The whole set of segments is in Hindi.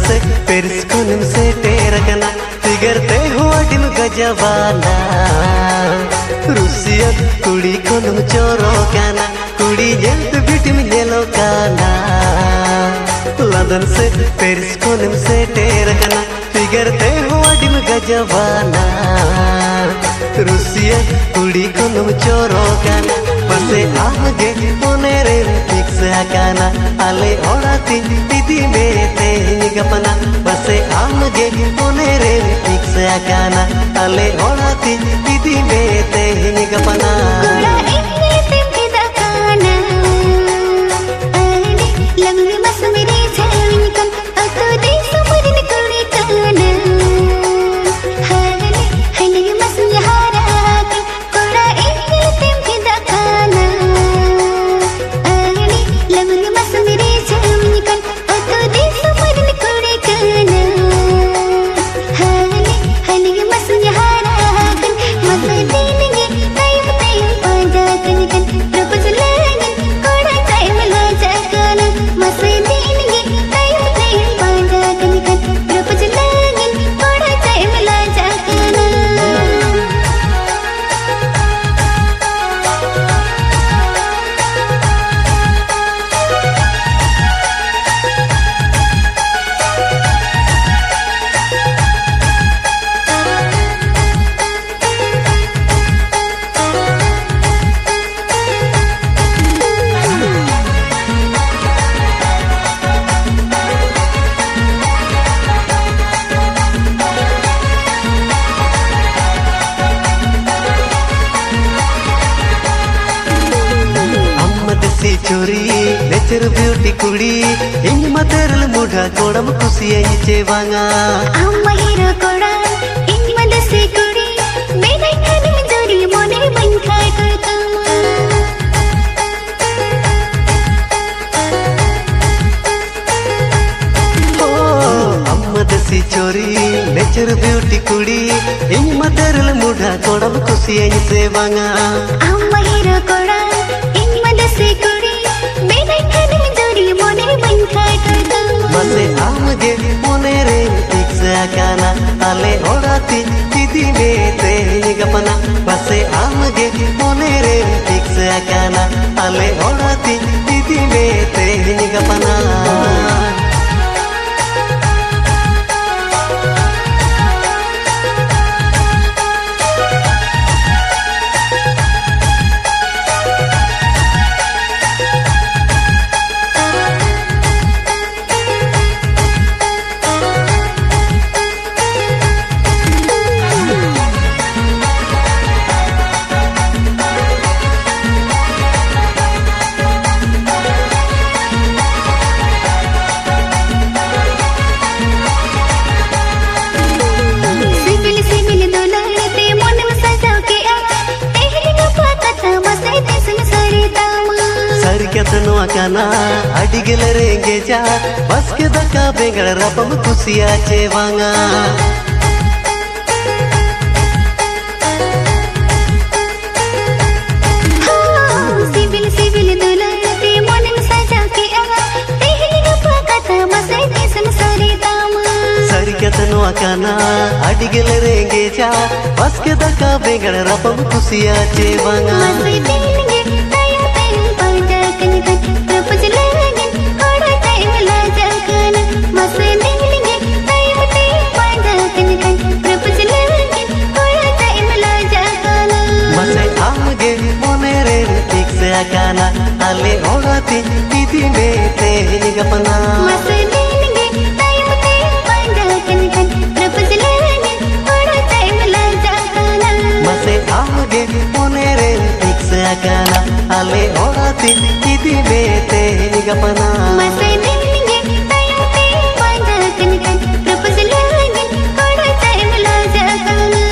se peris konim se teragana tigerte hoadim gajavana Rusia kudi konum chorokana kudi jelt bitim jelokana London se peris konim se teragana tigerte hoadim gajavana Rusia kudi konum chorokana pase aage onere fix akana ale orati didi mete nigapana pase aage onere fix akana ale orati didi mete nigapana Lamri mas mere janikan ato de samarin kuri kana hale mas yahara koda ekil tem kida kana lamri mas mere janikan ato de samarin kuri kana hale mas yahara mas dinge time pada kan proposal lagi koda time la jakana mas dinge time pada kan proposal lagi koda time la jakana चोरी नेचर ब्यूटी कुड़ी इंग मतेरल मुढ़ा Kodam कुसिया चेवांगा amma hero koda ingmad se kudi menai khani jori mone ban khai kartama Ammad सी चोरी नेचर ब्यूटी कुड़ी इंग मतेरल मुढ़ा Kodam कुसिया चेवांगा amma hero koda ingmad se kudi menai khani jori mone ban khai kartama मसे आगे मोनेरे फिक्स आकाना अले ओराती दीदी मेते निगपना मसे आगे मोनेरे फिक्स आकाना अले ओराती दीदी मेते निगपना सिविल दुलाते मन में सजाव के आ तेहरी का पता मसे देसन सरितामा सर केतनो आकाना अडिगल रेंगे जा बस के दका बेंगड़ रपम कुसिया चेवांगा सिविल दुलाते मन में सजाव के आ तेहरी का पता मसे देसन सरितामा सर केतनो आकाना अडिगल रेंगे जा बस के दका बेंगड़ रपम कुसिया चेवांगा मसे देंगे time pada kan proposal lagi koda time la jakana mase dinge time pada kan proposal lagi koda time la jakana मसे आगे मोनेरे फिक्स आकाना अले ओराती दीदी मेते निगपना mase dinge time pada kan proposal lagi koda time la jakana मसे आगे मोनेरे फिक्स आकाना अले ओराती दीदी मेते निगपना mase dinge time pada kan proposal lagi koda time la jakana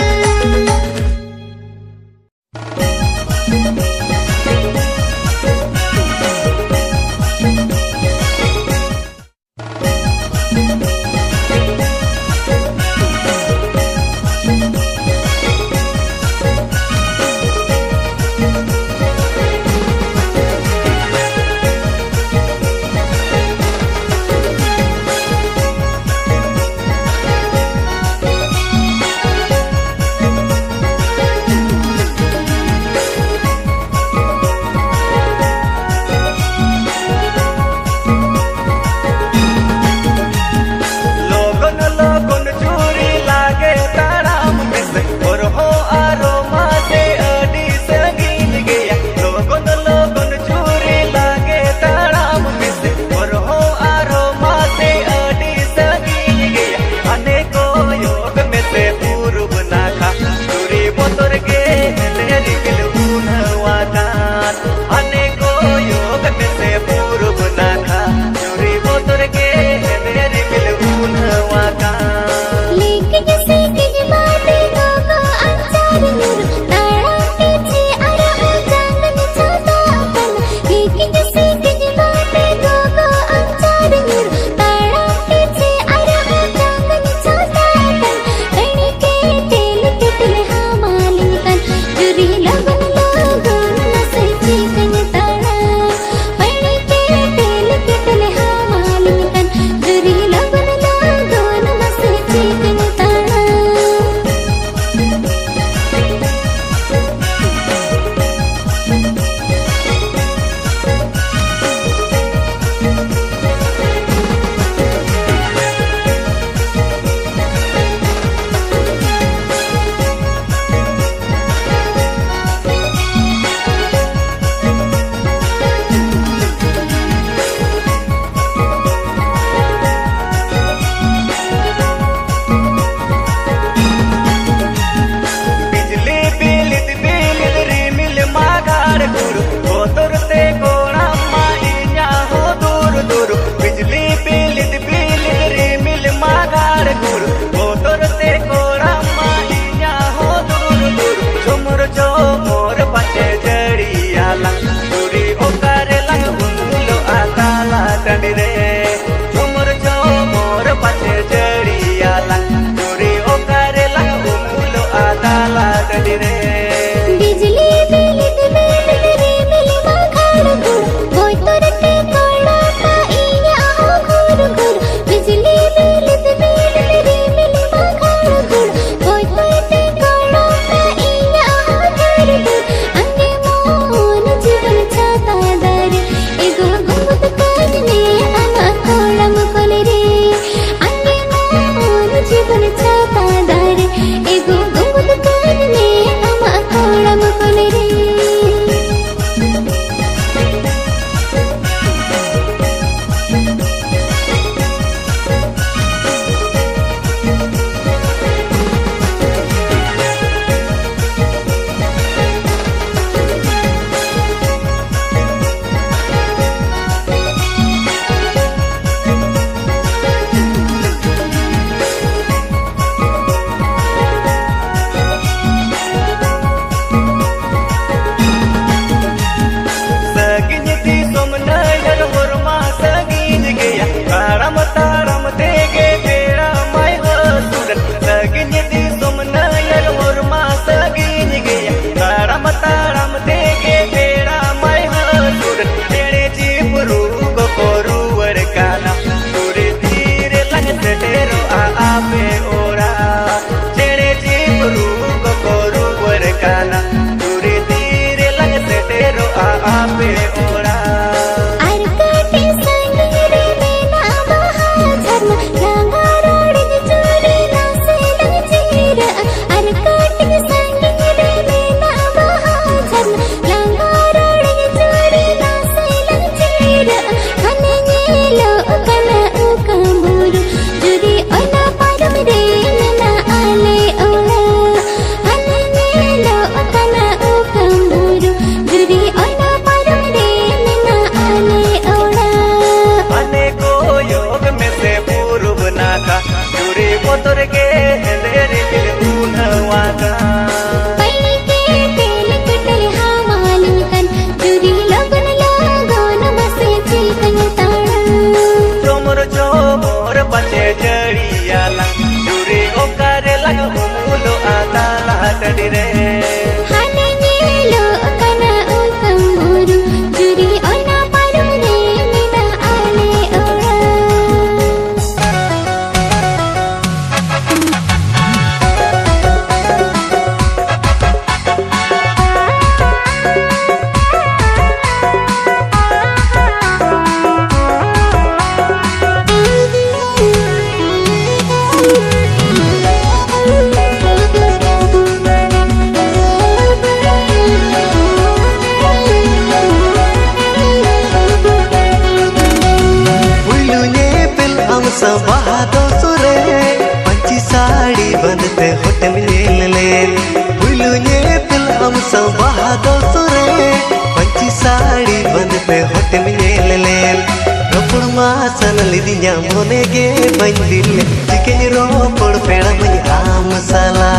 मोनेगे बंदिल चिकन रोपड़ पेड़ मई आम साला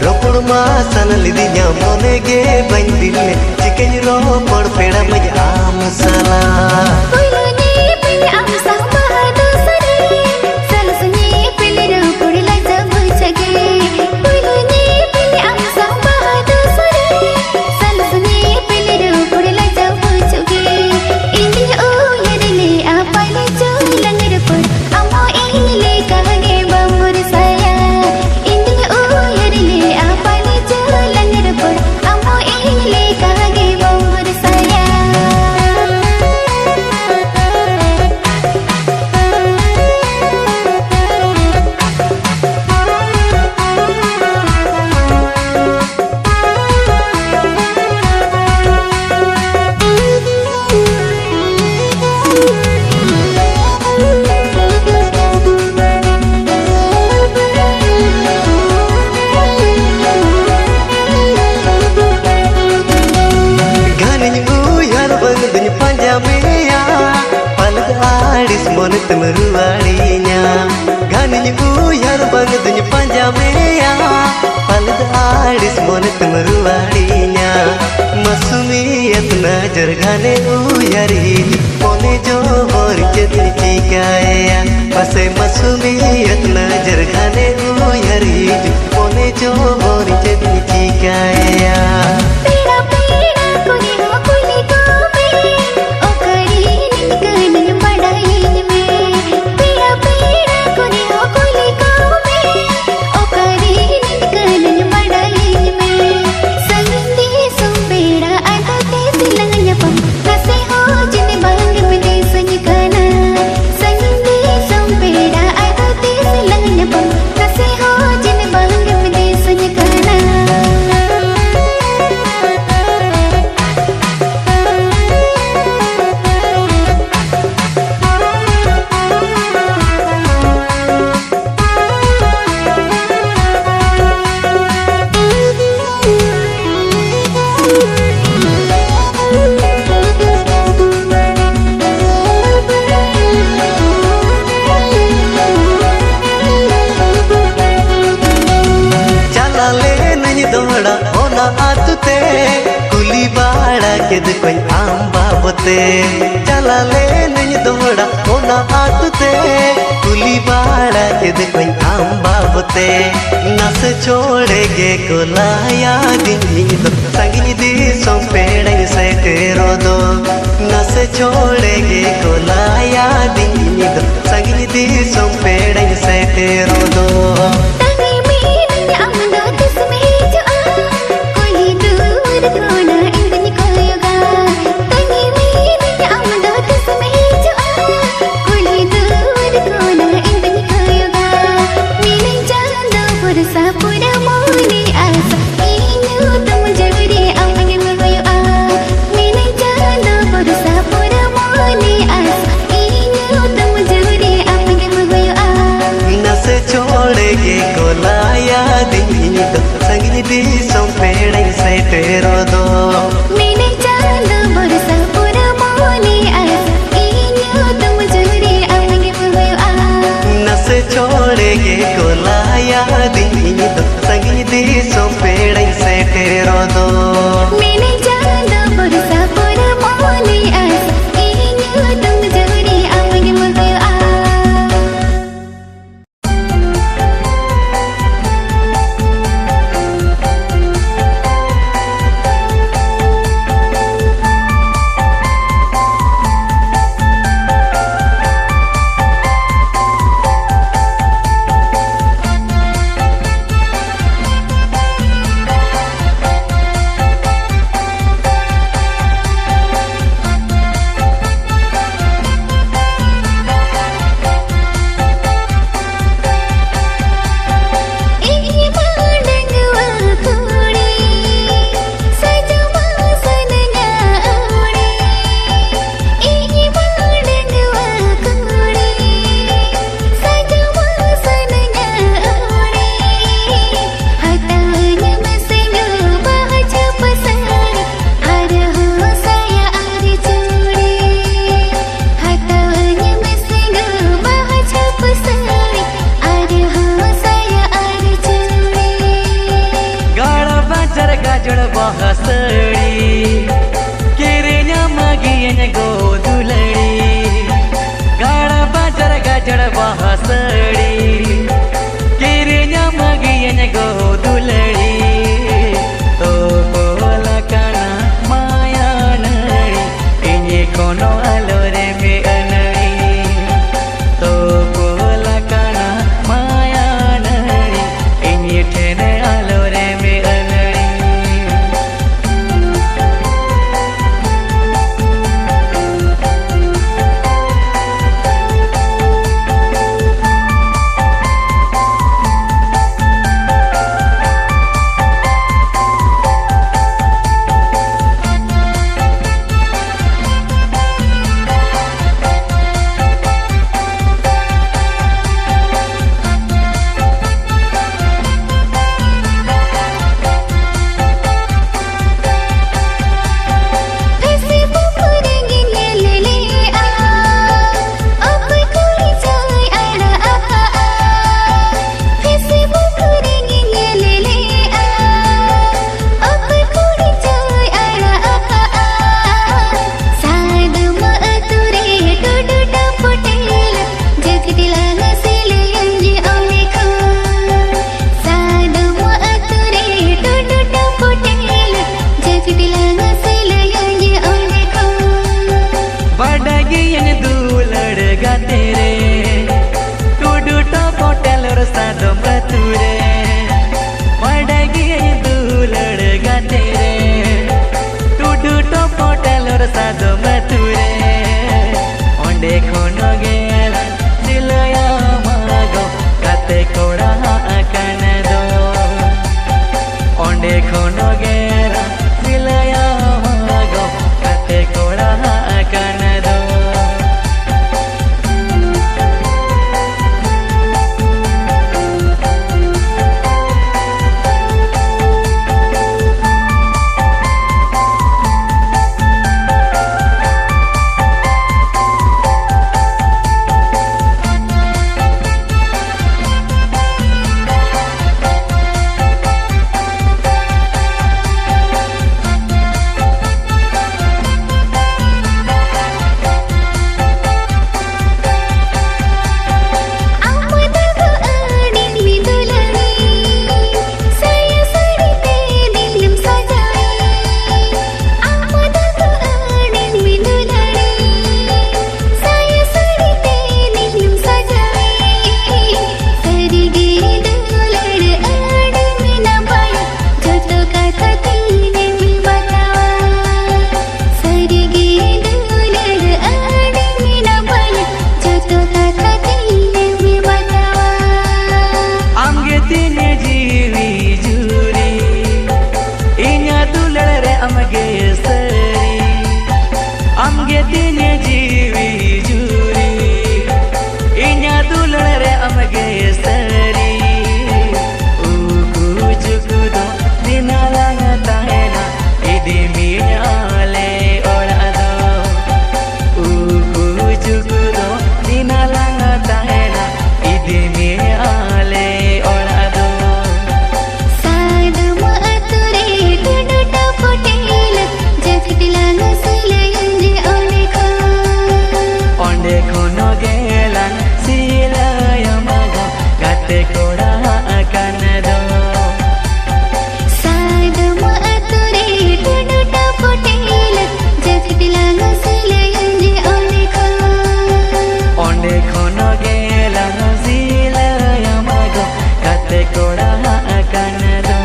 रोपड़ मासन लिदिया मोनेगे बंदिल चिकन रोपड़ पेड़ मई आम साला तुम रुआड़ीना घानी उयार बंग दुन पंजा में पलद आड़िस मन तुम रुआड़ीना मसूमियत नजर घाने उयार मोने जो बोर चेतन चिकाया पसे मसूमियत नजर घाने उयार मोने जो बोर चेतन चिकाया कुली बाड़ा के कोई आम बाबते चला ले नहीं दोड़ा होना आतते कुली बाड़ा के कोई आम बाबते नस छोड़ेगे कोलाया दिन तो संगी दी सोपेड़े से तेरो दो नस छोड़ेगे कोलाया दिन तो संगी दी सोपेड़े से तेरो दो तेरो दो मैंने चांद बरसा पूरा मोने आस इन्यो तुम जुरे आवेंगे हुआ नस छोड़ेगे कोलाया दिन दो संगी दी सो पेड़े से तेरो दो मैंने चांद बरसा पूरा मोने आस इन्यो तुम जुरे आवेंगे हुआ तिने जीवी जुरी इन्या दुलड़ रे अमगे सरी उकु चुकु दो दिना लंग ताहेना इदी मियाले ओड़ा दो उकु चुकु दो दिना लंग ताहेना इदी मियाले ओड़ा दो सादम अतुरे टुडुटा फुटेल जगतिला नसले यंजे onde kono gelan sila yamaga gate koda akanado सादम अतुरे टुडुटा फुटेल जगतिला नसले यंजे onde kono gelan sila yamaga gate koda akanado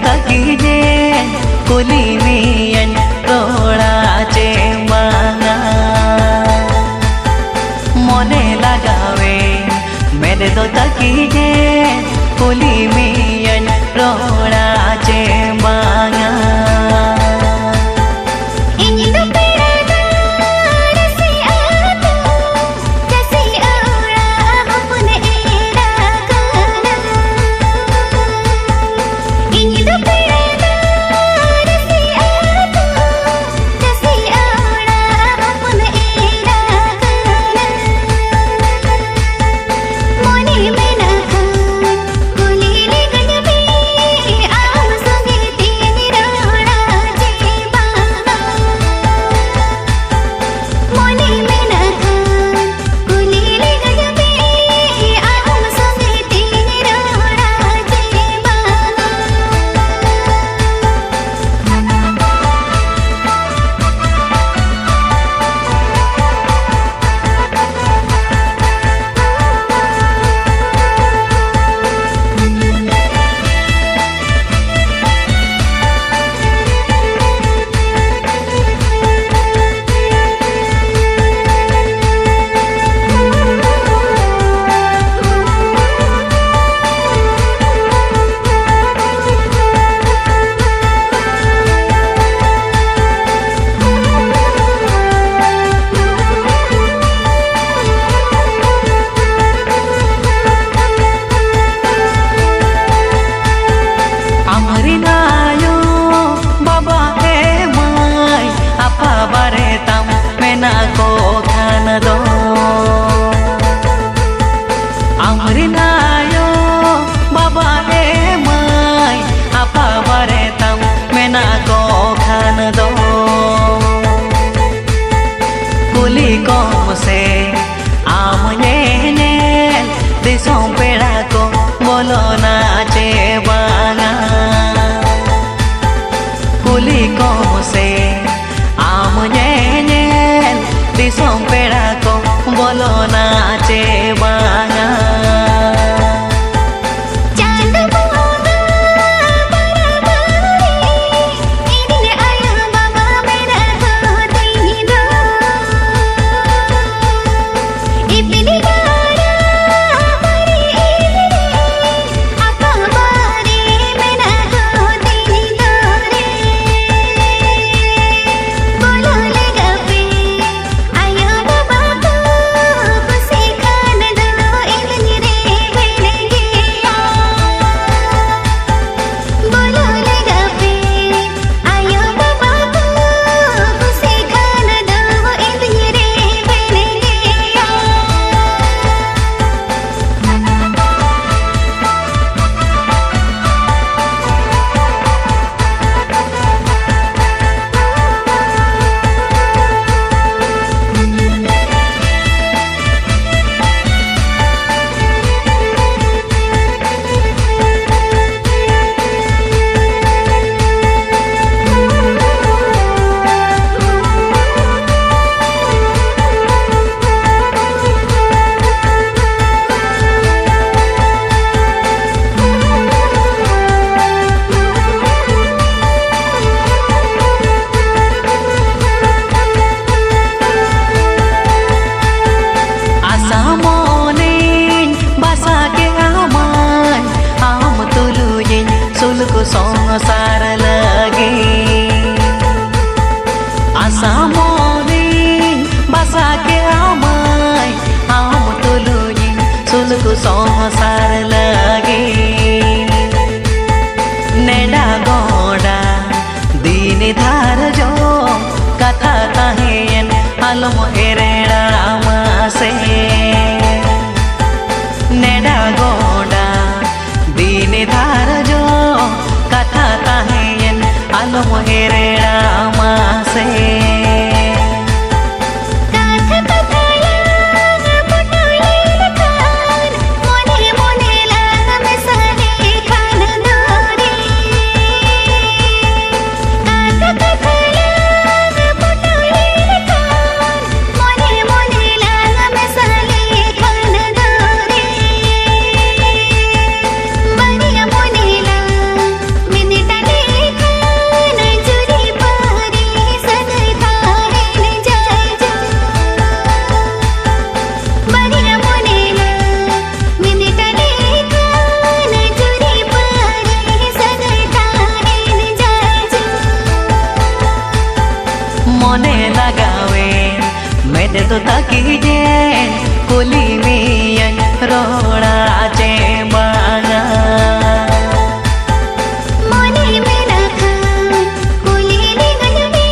तकीजे कुली मियन रोडाचे मांगा मोने लगावे मेरे तो तकीजे कुली मियन रोडाचे मांगा कुली ले गजबी आम संगे तीन रोड़ा संसार लगे आशा मोने बासा के आमाय आम तुलुई सुलुक संसार लगे नेडा गोडा दीन धार जो कथा ताहेन आलम एरेड़ा मासे नेडा गोडा दीन धार जो कथा ताहेन आलम एरेड़ा मासे मोने लगावे मेरे तो ताकि जे कोली मियन रोड़ा चे बागा मोने मेरा खान कोली निगलने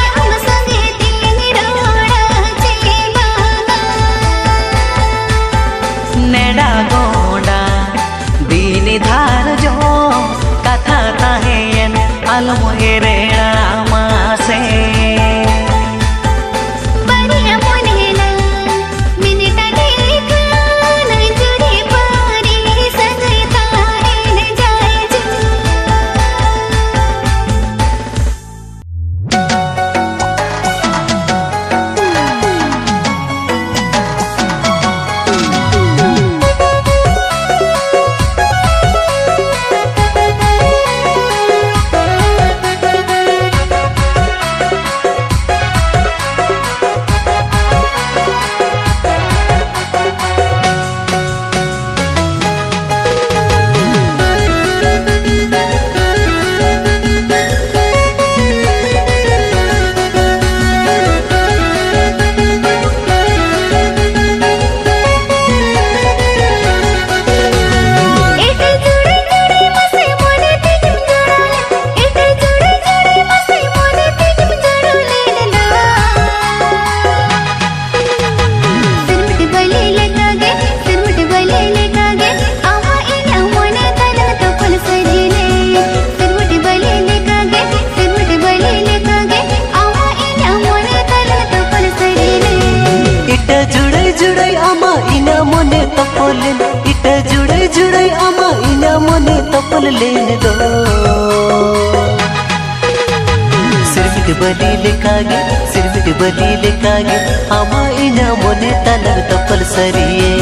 आम संगे तीन रोड़ा चे बागा नेडा गोडा दीन धार जो कथा ताहेन आलम एरेड़ा मासे इटा जुड़े जुड़े आमा इना मोने तपल लेन दो सिरमिट बली लेकागे आमा इना मोने तलर तपल सरिये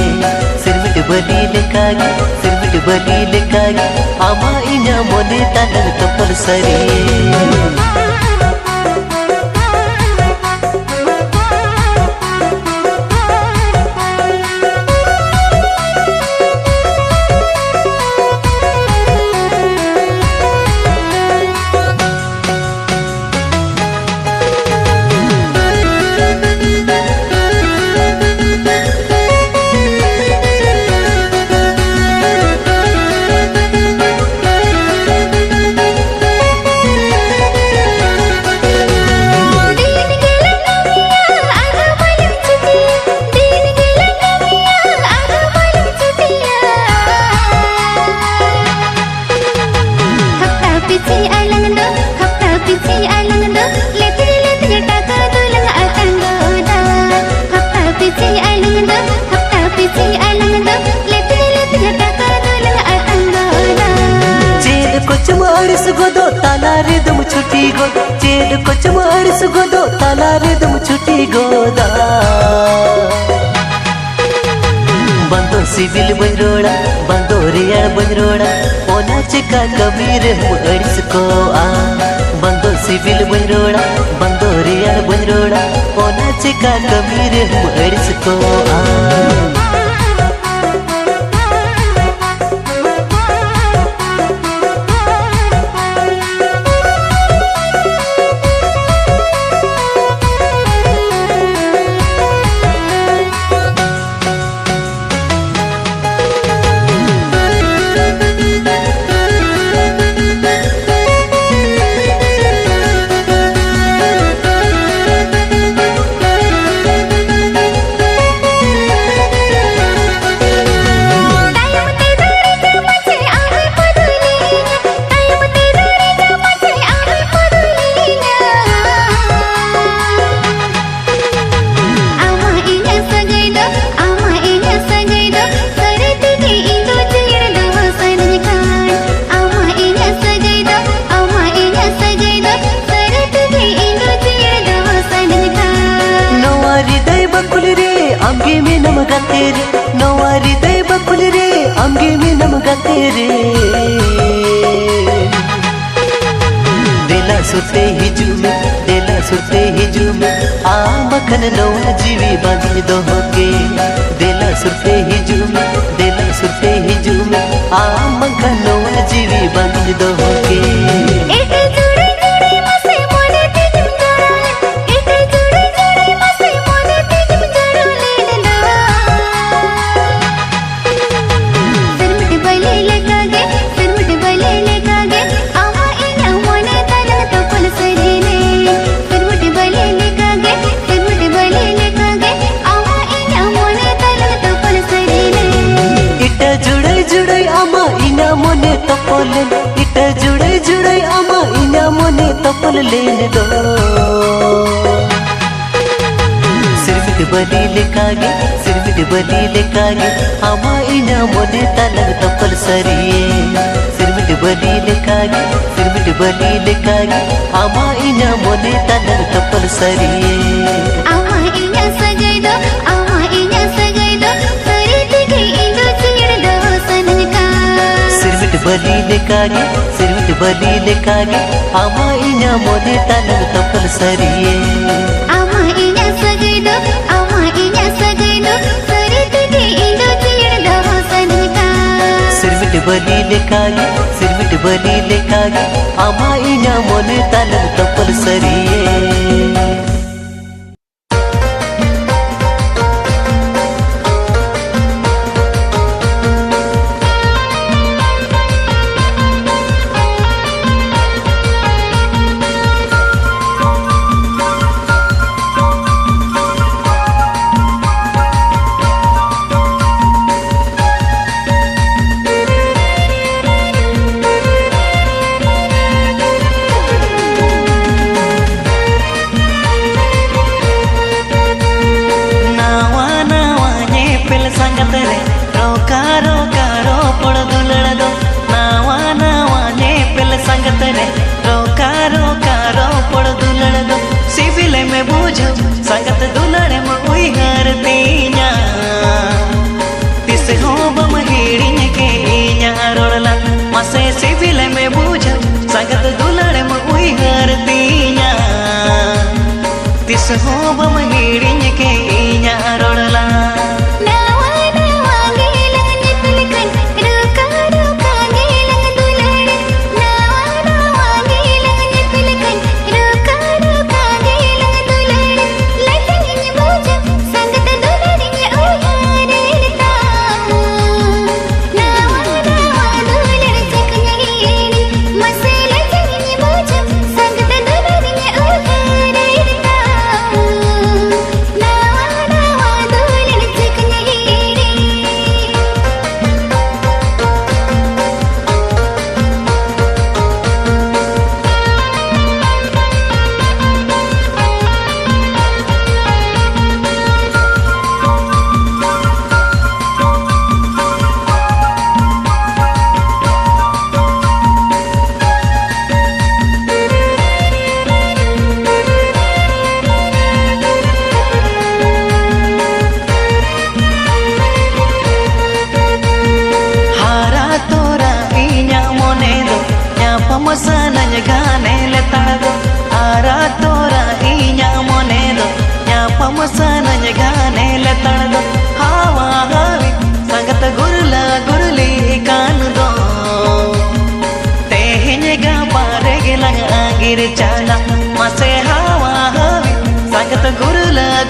सिरमिट बली लेकागे आमा इना मोने तलर तपल सरिये गोदो तालारे दम छुट्टी गो चेड को चमारिस गोदो तालारे दम छुट्टी गोदा बंदो सिविल बंजरोड़ा बंदो रिया बंजरोड़ा ओना चिका कबीर मुड़िस को आ बंदो सिविल बंजरोड़ा बंदो रिया बंजरोड़ा ओना चिका कबीर मुड़िस को आ गाते रे नवारी दे बकुल रे आमगे में नम गाते रे देला सुरते हिजू में आ मखन नवा जीवी बांधी दोगे देला सुरते हिजू में आ मखन नवा जीवी बांधी दोगे इटा जुड़े आमा इना मोने तपल लेने दो सिरमिट बली लेकागे आमा इना मोने तलग तपल सरिये सिरमिट बली लेकागे आमा इना मोने तलग तपल सरिये आमा इना सगाई दो सरी दिखे इंदो चिड़ दो सनका सिरमिट बली लेकागे आमा इना मोने तलग तपल सरिये आमा इना सगाई दो सरी दिखे इंदो चिड़ दो सनका सिरमिट बली लेकागे आमा इना मोने तलग तपल सरिये संगत दुलड़े मुई हर तीना तिस हो बम हिड़िन के इया रोड़ला मसे सिविल में बूझ संगत दुलड़े मुई हर तीना तिस हो बम हिड़िन के इया रोड़ला चला मसे हवा हवी संगत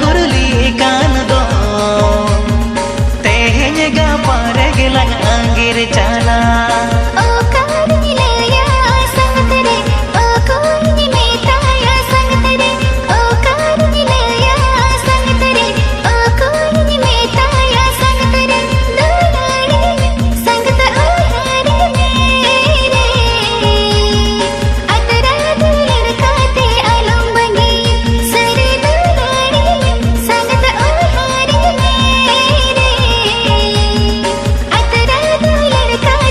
गुरली कान दो तेहन गा पारे गिला अंगिर चला लड़का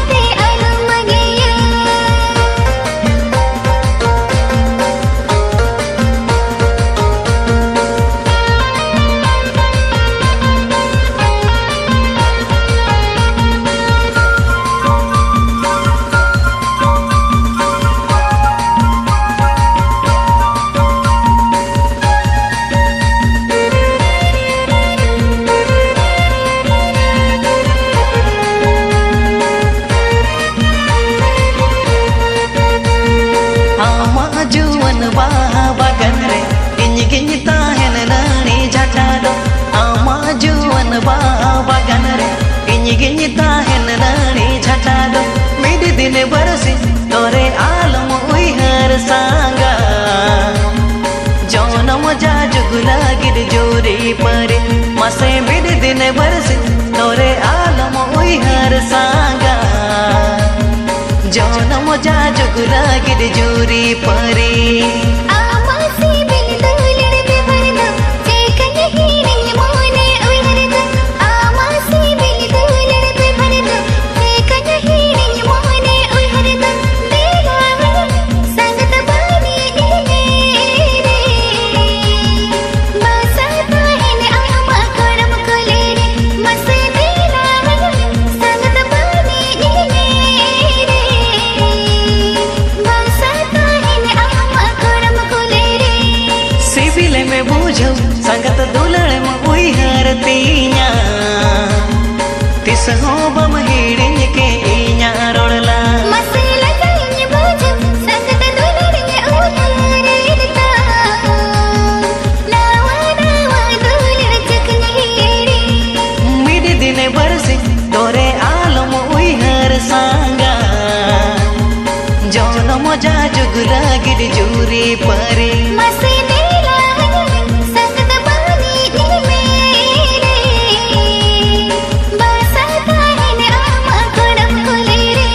जौन मजा जुगुला गिर जूरी परी आमासी बिल दुलर पे भरदा चेकन हीरे मोने उहरदा आमासी बिल दुलर पे भरदा चेकन हीरे मोने उहरदा देवा संगत बानी रे बासा ताहिन आमा करम कोले रे मसे देवा संगत बानी रे बासा ताहिन आमा करम कोले रे सिविल में बूझो संगत दुलड़ में उई हरतीया तिस हो बम हिड़िन के इया रोड़ला मसे लगाइन बूझो संगत दुलर में उहरदा लावा लावा दुलर चकनी रे मिड दिन बरसे तोरे आलम उई हर सांगा जौन मजा जुगुला गिर जूरी परी मसे देला संगत बानी रे बासा ताहिन आमा करम कोले रे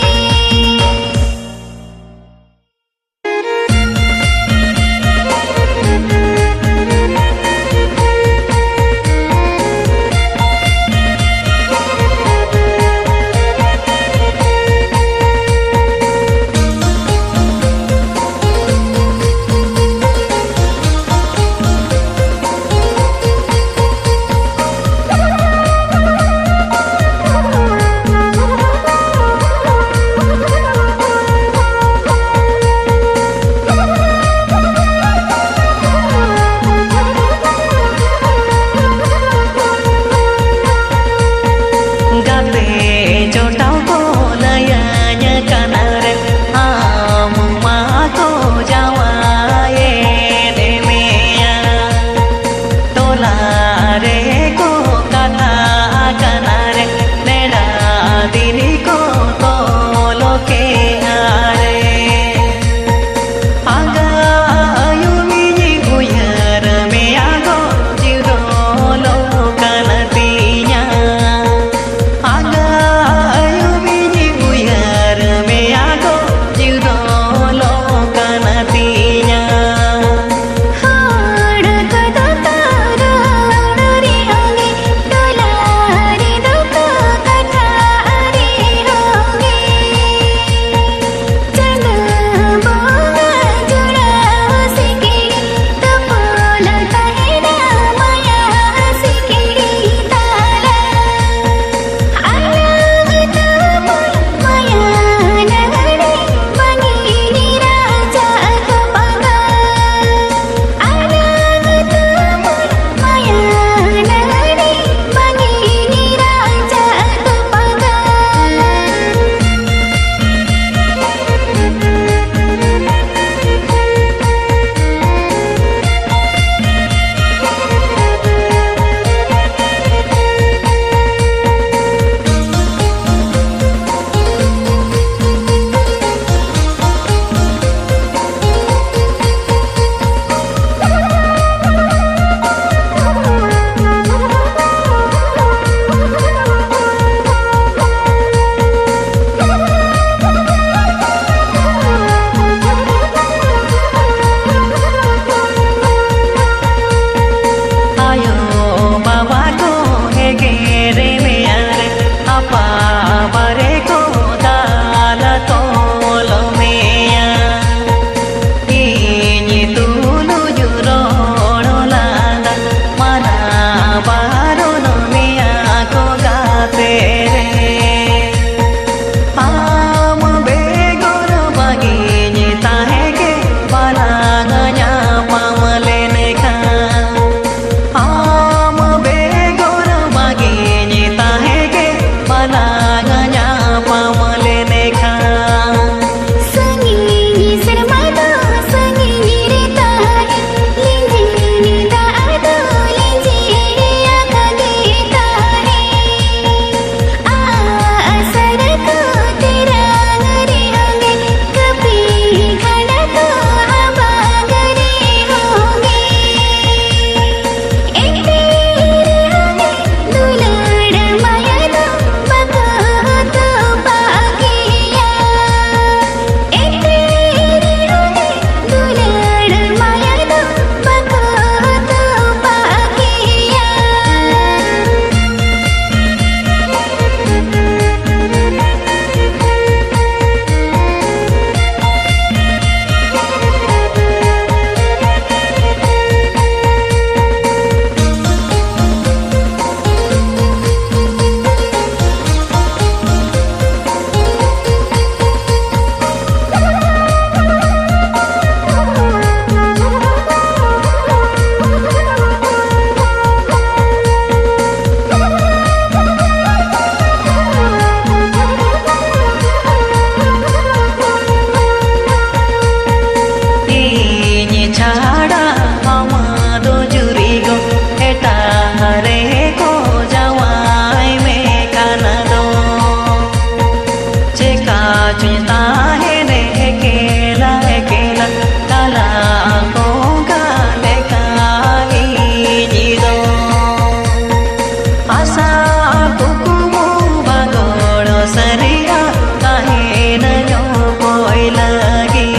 कुकुमु भागोड़ सरिया काहे नयो कोई लगी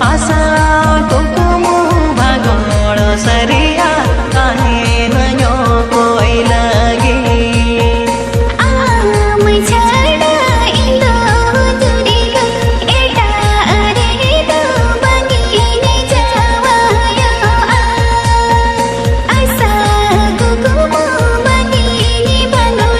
आशा कुकुमु भागोड़ सरिया काहे नयो कोई लगी Bang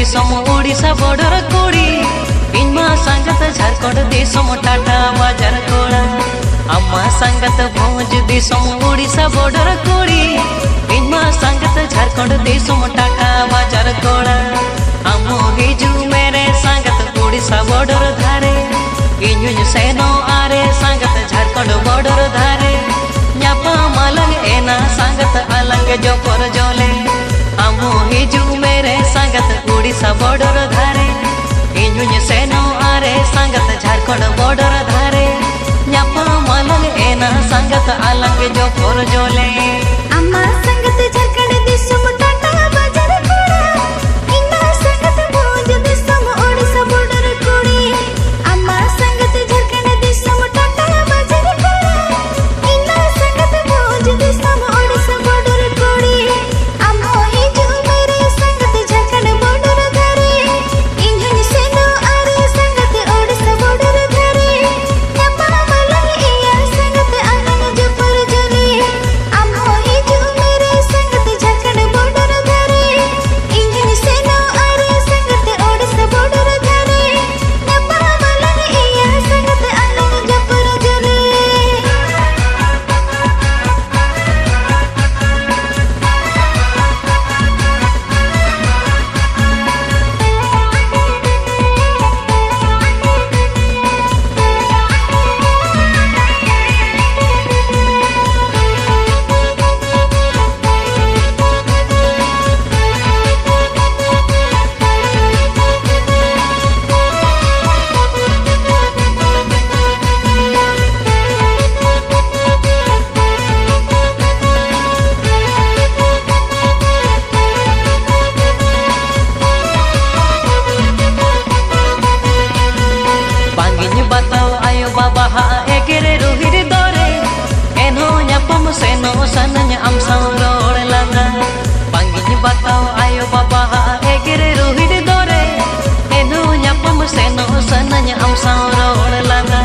दिसम उड़ीसा बॉर्डर कोड़ी इनमा संगत झारखंड दिसम टाटा बाजार कोड़ा अम्मा संगत भोज दिसम उड़ीसा बॉर्डर कोड़ी इनमा संगत झारखंड दिसम टाटा बाजार कोड़ा अमो हिजू मेरे संगत उड़ीसा बॉर्डर धारे इन्युं सेनो आरे संगत झारखंड बॉर्डर धारे न्यापा मलंग एना संगत अलंग जो पर जोले अमो हिजू मेरे संगत उड़ीसा बॉर्डर धारे इन्युं सेनो आरे संगत झारखंड बॉर्डर धारे न्यापा मलंग एना संगत अलंग जो पर जोले अम्मा संगत झारखंड दिसम टाटा बाजार कोड़ा इन्ना संगत भोज दिसम ओडिसा बॉर्डर कोड़ी अम्मा संगत झारखंड दिसम टाटा बाजार कोड़ा इन्ना संगत भोज दिसम ओडिसा बॉर्डर कोड़ी अम्मो हिजू मेरे संगत झारखंड बॉर्डर धारे इन्हुं सेनो आरे संगत ओडिसा बॉर्डर धारे न्यापा मलंग एया संगत अलंग जो पर जोले अम्मो हिजू मेरे संगत झारखंड बॉर्डर धारे इन्हुं सेनो आरे संगत ओडिसा बॉर्डर धारे न्यापा मलंग एया संगत अलंग जो पर जोले बांगिन बताओ आयो बाबा हा एकेरे रोहिर दोरे एनो न्यापम सेनो सनन आम साव रोड लांगा बांगिन बताओ आयो बाबा हा एकेरे रोहिर दोरे एनो न्यापम सेनो सनन आम साव रोड लांगा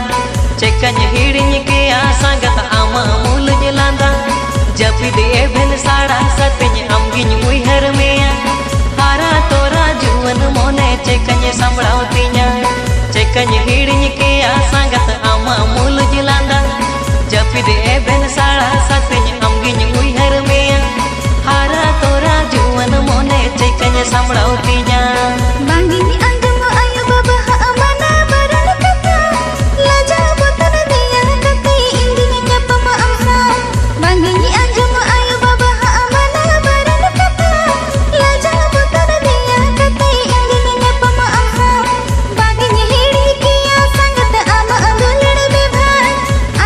चेकन हिड़िन के आ संगत आमा मूल जलांदा जपिद एभेन साड़ा सतन आमगिन उइहर मेया हारा तोरा जुवन मोने चेकन संभळावतीnya चेकन हिड़िन के आ संगत आमा मूल जिलांदा जपिद एभेन साड़ा सतन आमगिन उइहर मेया हारा तोरा जुवन मोने चेकन संभळावतीnya बांगिनी अंगमो आयो बाबा हा अमना बरन कथा लाजा बोतन दिया कते इंदिनी न्यापम अमसा बांगिनी अंगमो आयो बाबा हा अमना बरन कथा लाजा बोतन दिया कते इंदिनी न्यापम अमसा बांगिनी हिड़ी किया संगत आमा दुलड़ बेभान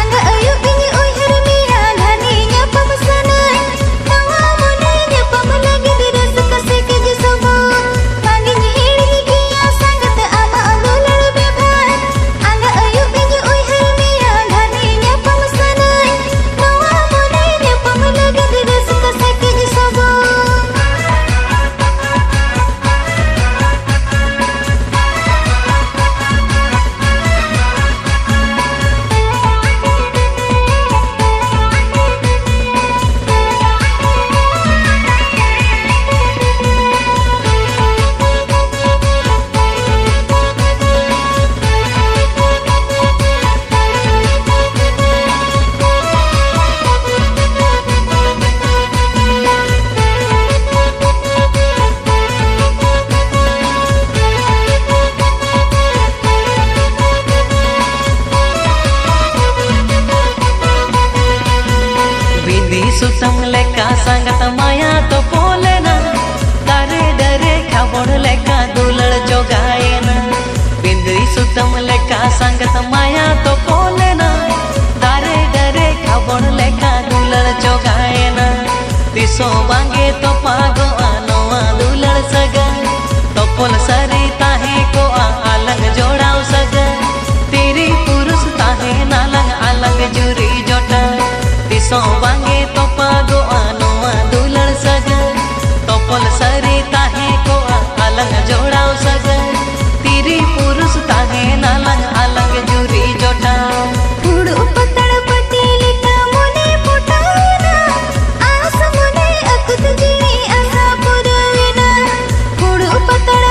अंग अयु इनी उइहर मिया घानी न्यापम सनय नवा मोने न्यापम लगे दिरस कसे के जिसबो बांगिनी हिड़ी किया संगत आमा दुलड़ बेभान अंग अयु इनी उइहर मिया घानी न्यापम सनय नवा मोने न्यापम लगे दिरस कसे के जिसबो बिंदी सुतम लेका संगत माया तो पोलेना तारे डरे खाबोड़ लेका दुलड़ जोगाएना बिंदी सुतम लेका संगत माया तो पोलेना तारे डरे खाबोड़ लेका दुलड़ जोगाएना तिसो बांगे तो पागो आनोआ दुलड़ सगा तो पोल सरी ताहे को अलंग जोड़ाव सगा तेरी पुरुष ताहे नालंग अलंग जुरी जोटा तिसो बांगे तो पागो आनोआ दुलड़ सगा तो पोल सरी ताहे को अलंग जोड़ाव सगा तेरी पुरुष ताहे नालंग अलंग जुरी जोटा फुडू पतड़ पटेली का मोने फुटाना आस मोने अकुत जीवी असा पुरविना फुडू पतड़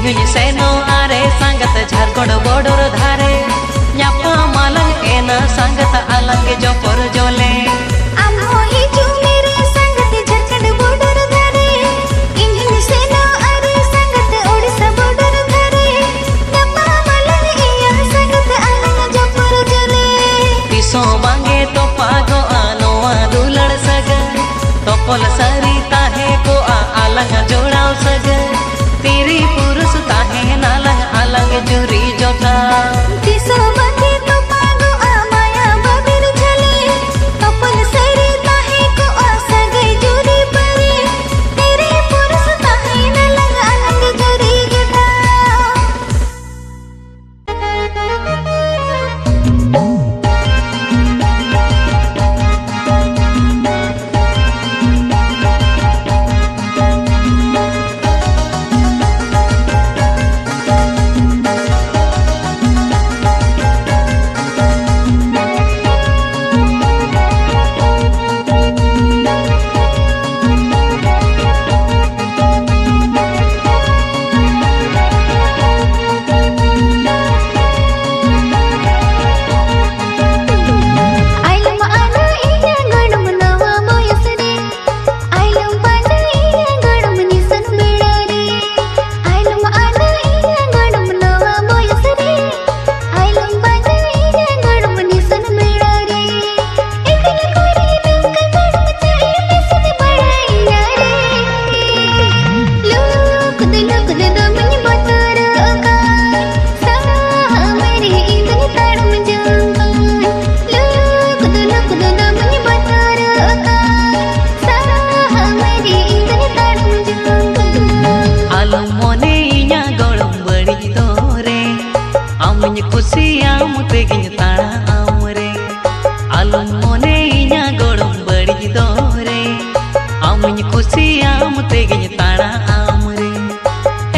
इहुन सेनो आरे संगत झारखंड बॉर्डर धारे न्यापा मालंग एना संगत अलंग जोपर जोले आमो हिजु मेरे संगत झारखंड बॉर्डर धारे इन्हिन सेनो आरे संगत ओडिशा बॉर्डर धारे न्यापा मालंग एया संगत अलंग जोपर जोले तिसो बांगे तो पागो आनोआ दुलड़ सग तोपल सरी ताहे को अलंग जोड़ाव सग तेरी पुरुष ताहे नालंग अलंग जुरी जोटा तिसो बांगे तो पागो माया बाबिर झले तोपल सरी ताहे को सगे जुरी परे तेरे पुरुष ताहे नालंग अलंग जुरी जोटा खुशियां मुतेगिन ताड़ा आमरे आलम मोने इना गोड़म बड़ी दोरे आमुन खुशियां मुतेगिन ताड़ा आमरे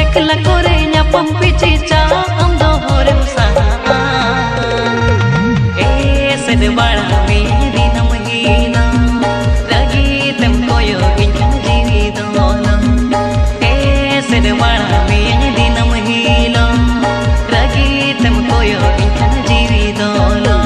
एकला कोरे न्यापम पिची चा हम दो होरे मुसाहा ए सद बड़ा में दिन महीना रगी तम कोयो इंजन जीवी दोला ए सद बड़ा में दिन महीना रगी तम कोयो इंजन जीवी दोला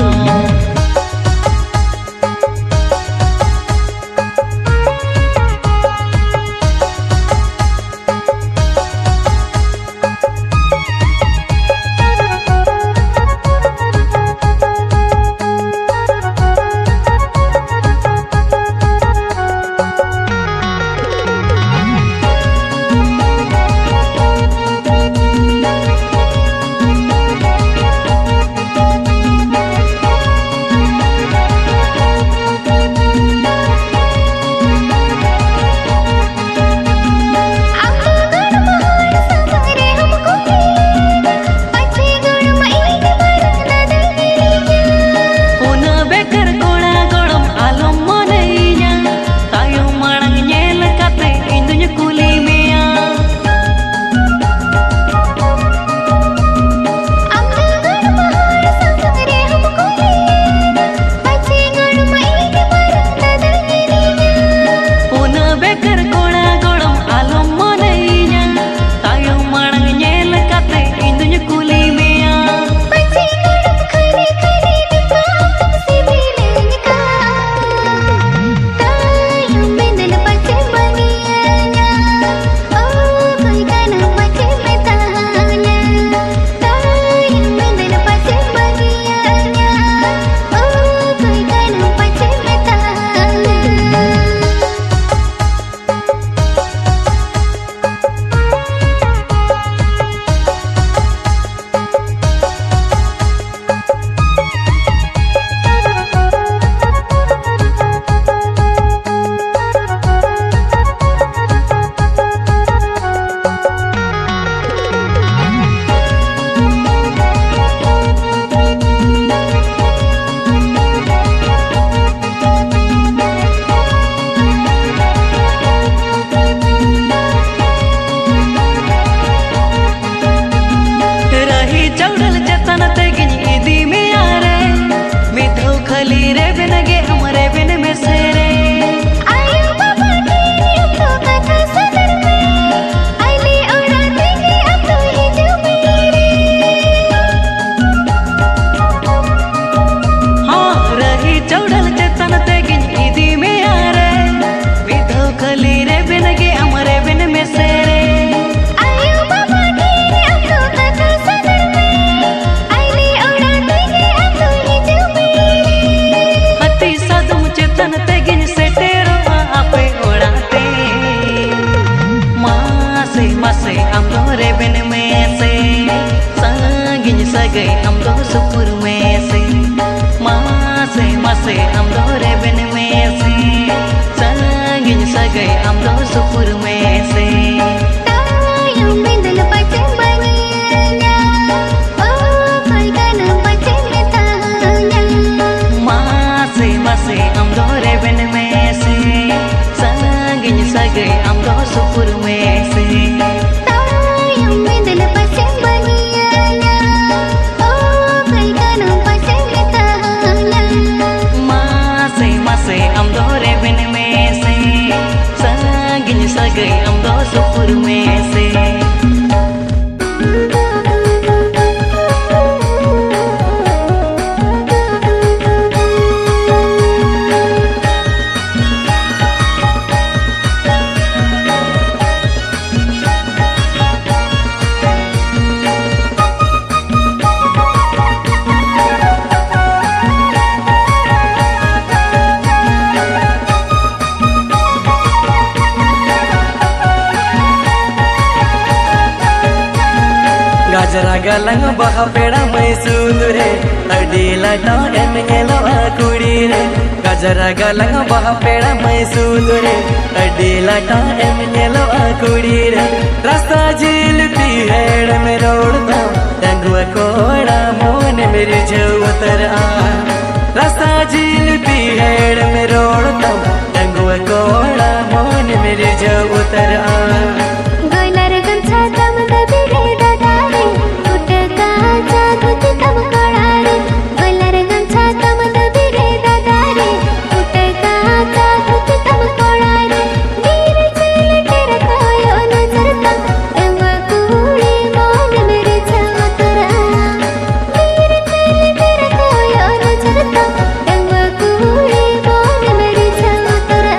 am do reben में से सागिन सगई am do सुपुर में से मासे am do reben में से सागिन सगई am do सुपुर में से Tayong bindal paceng baninya, oh kalkana paceng letanya. मासे am do reben में से सागिन सगई am do सुपुर में से Tayong bindal paceng baninya, oh kalkana paceng letanya. मासे am do reben में से सागिन सगई am do सुपुर में से गजरा गलंग बहा पेड़ा मैं सुंदरे अडीला टाइम गेलवा कुड़ी रे गजरा गलंग बहा पेड़ा मैं सुंदरे अडीला टाइम गेलवा कुड़ी रे रास्ता झीलती हेड़ में रोड़ता टंगुआ कोड़ा मोन मेरी जवतर आ रास्ता झीलती हेड़ में रोड़ता टंगुआ कोड़ा मोन मेरी जवतर आ Goilar gancha tam dabire dadare, utaka jaguti tam korare. Goilar gancha tam dabire dadare, utaka jaguti tam korare. Mere chile tera koyo nazar tam, emma kuri mon mere chawatara. Mere chile tera koyo nazar tam, emma kuri mon mere chawatara.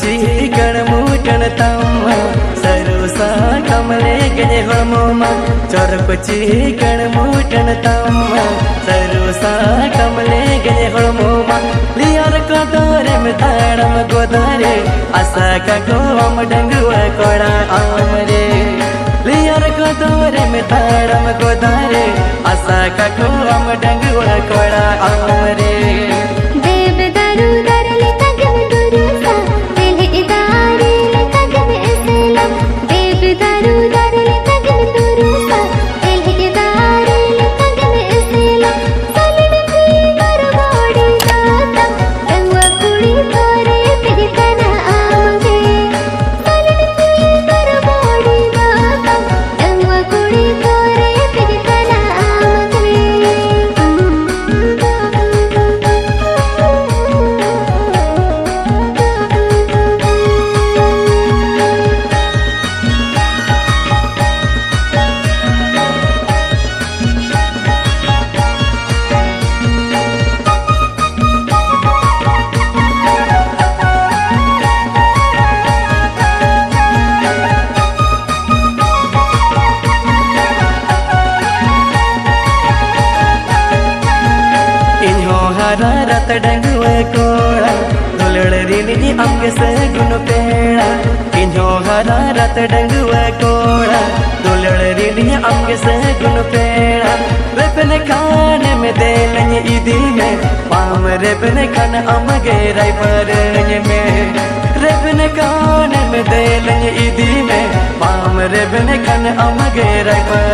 Chicken mutton तम्मा सरोसा कमले गए होमा चोर को चिकन मुटन तम्मा सरोसा कमले गए होमा लियार को दौरे में ताड़म गोदारे आशा का गोम डंगुआ कोड़ा आमरे लियार को दौरे में ताड़म गोदारे आशा का गोम डंगुआ कोड़ा आमरे देव दारू दरले तगम दुरुसा दिल इदारे ले तगम इस्लाम देव दारू दरले तगम दुरुसा दिल इदारे ले तगम इस्लाम सलन की बरबाड़ी दाता रंगवा कुड़ी तोरे पिरकना आमगे सलन की बरबाड़ी दाता रंगवा कुड़ी तोरे पिरकना आमगे रत डंगुआ कोड़ा दुलड़ रिनी अंग से गुन पेड़ा इन्हो हरा रत डंगुआ कोड़ा दुलड़ रिनी अंग से गुन पेड़ा रेपन खान में दे लंगे इदी में पाम रेपन खान अमगे राय पर में रेपन खान में दे लंगे इदी में पाम रेपन खान अमगे राय पर